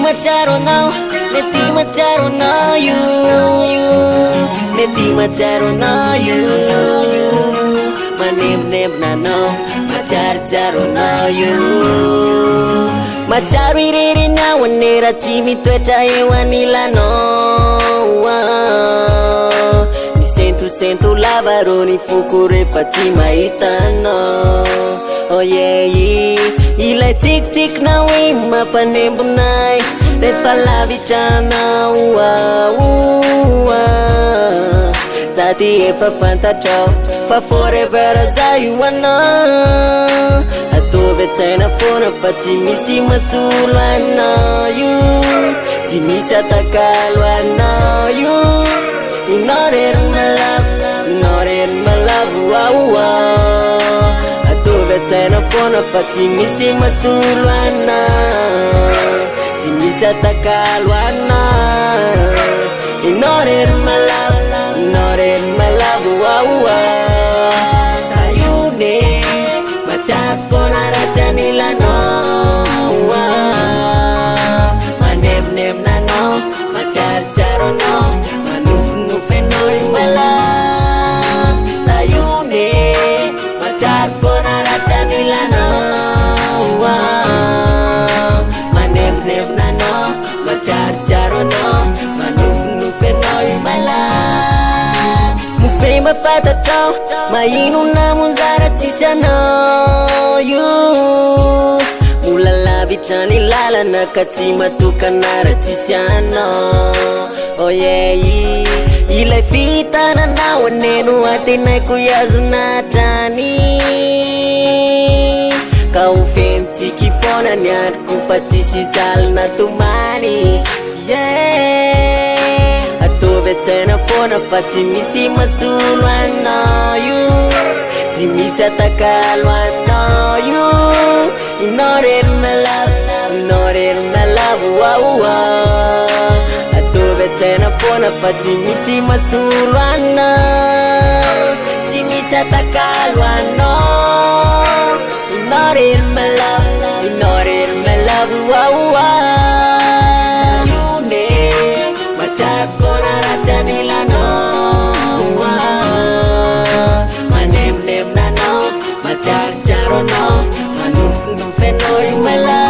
macaro now, neti macaro now you, neti macaro now you, manem na no, macaro now you, macari riri na wanera chimi tweta ewanila no, mi sento lavaroni fukure fatima itano. Oh yeah, ilai tik na wima panembunai de palavitana Zati efa fantacho fa forever azayuana Atove tsaina fona fa tsy misy masolo anayo Tsy misy atakalo anayo Not in my love, not in my love, Tena fona fa tsy misy masolo ana Tsy misy atakalo ana Not in my love, not in my love Sayune Machat fona rajanila no Manem na no Macharcharo no Manuf no in my love Sayune Machat fona Milano, manem na no, macharcharo no, manuf no imala. Mufei mafata chao, mainu na muzara tisano you. Mulala bichani lala na katima tukanara tisano. Oh yeah, ilai fita na nawa nenu atinai kuyazu natani. Kau fenti kifona niat kufatisi jal na tumani Yeah Atove tena fona fati misi masulu anayu Ti misi atakalo anayu Not in my love, not in my love Atove tena fona fati misi masulu anayu Ti misi atakalo anayu Not in my love, not in my love, Sayune, machat fona rajanila no Manem na no, macharcharo no Manuf no in my love